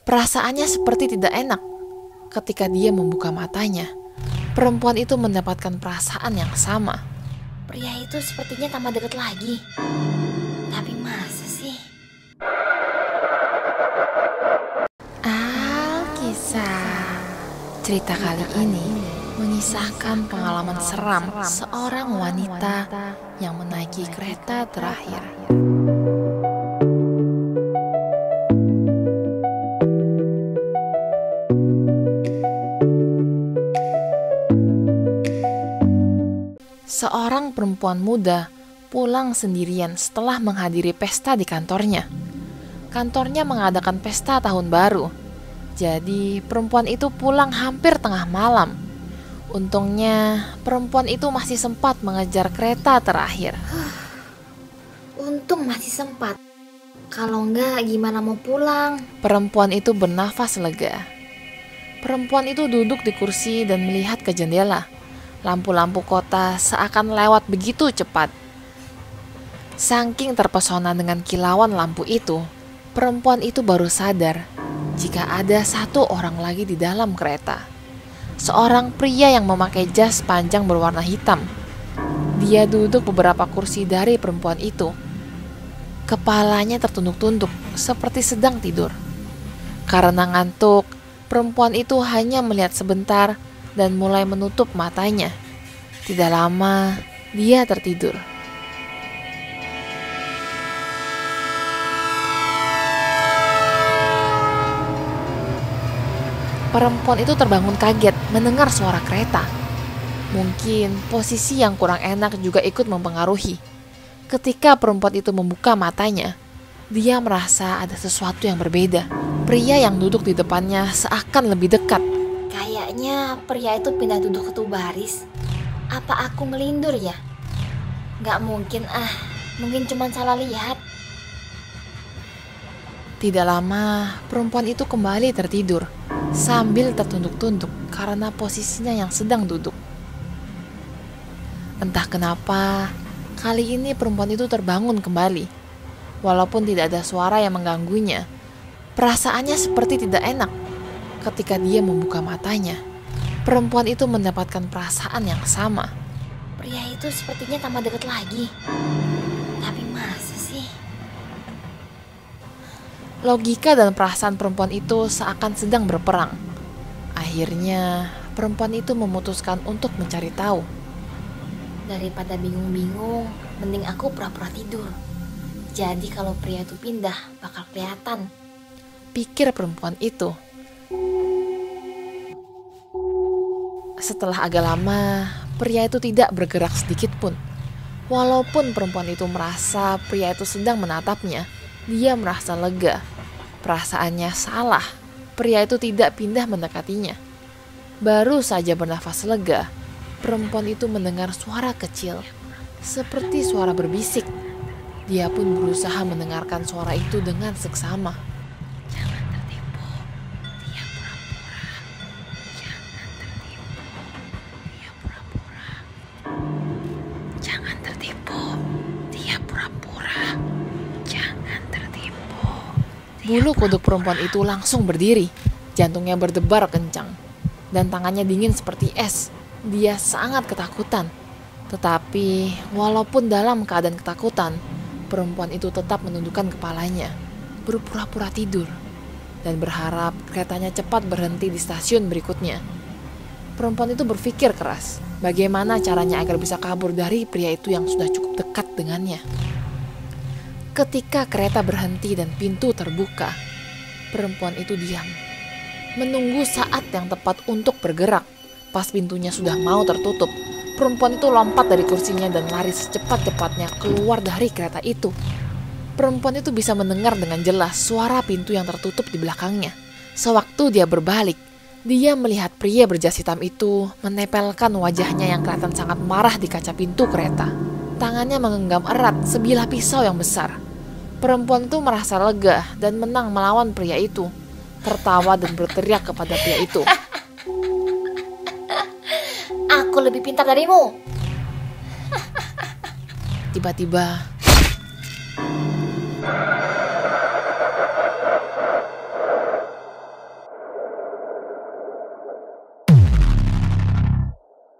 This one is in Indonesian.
Perasaannya seperti tidak enak. Ketika dia membuka matanya, perempuan itu mendapatkan perasaan yang sama. Pria itu sepertinya tambah dekat lagi. Tapi masa sih? Alkisah. Cerita kali ini mengisahkan pengalaman seram seorang wanita yang menaiki kereta terakhir. Seorang perempuan muda pulang sendirian setelah menghadiri pesta di kantornya. Kantornya mengadakan pesta tahun baru. Jadi perempuan itu pulang hampir tengah malam. Untungnya perempuan itu masih sempat mengejar kereta terakhir. Untung masih sempat. Kalau enggak gimana mau pulang? Perempuan itu bernafas lega. Perempuan itu duduk di kursi dan melihat ke jendela. Lampu-lampu kota seakan lewat begitu cepat. Saking terpesona dengan kilauan lampu itu, perempuan itu baru sadar jika ada satu orang lagi di dalam kereta. Seorang pria yang memakai jas panjang berwarna hitam. Dia duduk beberapa kursi dari perempuan itu. Kepalanya tertunduk-tunduk seperti sedang tidur. Karena ngantuk, perempuan itu hanya melihat sebentar dan mulai menutup matanya. Tidak lama, dia tertidur. Perempuan itu terbangun kaget mendengar suara kereta. Mungkin posisi yang kurang enak juga ikut mempengaruhi. Ketika perempuan itu membuka matanya, dia merasa ada sesuatu yang berbeda. Pria yang duduk di depannya seakan lebih dekat. Kayaknya pria itu pindah duduk ke baris. Apa aku ngelindur ya? Gak mungkin mungkin cuma salah lihat. Tidak lama, perempuan itu kembali tertidur sambil tertunduk-tunduk karena posisinya yang sedang duduk. Entah kenapa, kali ini perempuan itu terbangun kembali. Walaupun tidak ada suara yang mengganggunya, perasaannya seperti tidak enak. Ketika dia membuka matanya, perempuan itu mendapatkan perasaan yang sama. Pria itu sepertinya tambah dekat lagi. Tapi masa sih? Logika dan perasaan perempuan itu seakan sedang berperang. Akhirnya, perempuan itu memutuskan untuk mencari tahu. Daripada bingung-bingung, mending aku pura-pura tidur. Jadi kalau pria itu pindah, bakal kelihatan. Pikir perempuan itu. Setelah agak lama, pria itu tidak bergerak sedikit pun. Walaupun perempuan itu merasa pria itu sedang menatapnya, dia merasa lega. Perasaannya salah. Pria itu tidak pindah mendekatinya. Baru saja bernafas lega, perempuan itu mendengar suara kecil, seperti suara berbisik. Dia pun berusaha mendengarkan suara itu dengan seksama. Jangan tertipu, dia pura-pura. Jangan tertipu, dia pura-pura. Jangan tertipu, dia pura-pura. Jangan tertipu. Bulu kuduk perempuan itu langsung berdiri. Jantungnya berdebar kencang dan tangannya dingin seperti es. Dia sangat ketakutan. Tetapi walaupun dalam keadaan ketakutan, perempuan itu tetap menundukkan kepalanya, berpura-pura tidur, dan berharap keretanya cepat berhenti di stasiun berikutnya. Perempuan itu berpikir keras, bagaimana caranya agar bisa kabur dari pria itu yang sudah cukup dekat dengannya. Ketika kereta berhenti dan pintu terbuka, perempuan itu diam, menunggu saat yang tepat untuk bergerak. Pas pintunya sudah mau tertutup, perempuan itu lompat dari kursinya dan lari secepat-cepatnya keluar dari kereta itu. Perempuan itu bisa mendengar dengan jelas suara pintu yang tertutup di belakangnya. Sewaktu dia berbalik, dia melihat pria berjas hitam itu menempelkan wajahnya yang kelihatan sangat marah di kaca pintu kereta. Tangannya menggenggam erat sebilah pisau yang besar. Perempuan itu merasa lega dan menang melawan pria itu. Tertawa dan berteriak kepada pria itu. Aku lebih pintar darimu. Tiba-tiba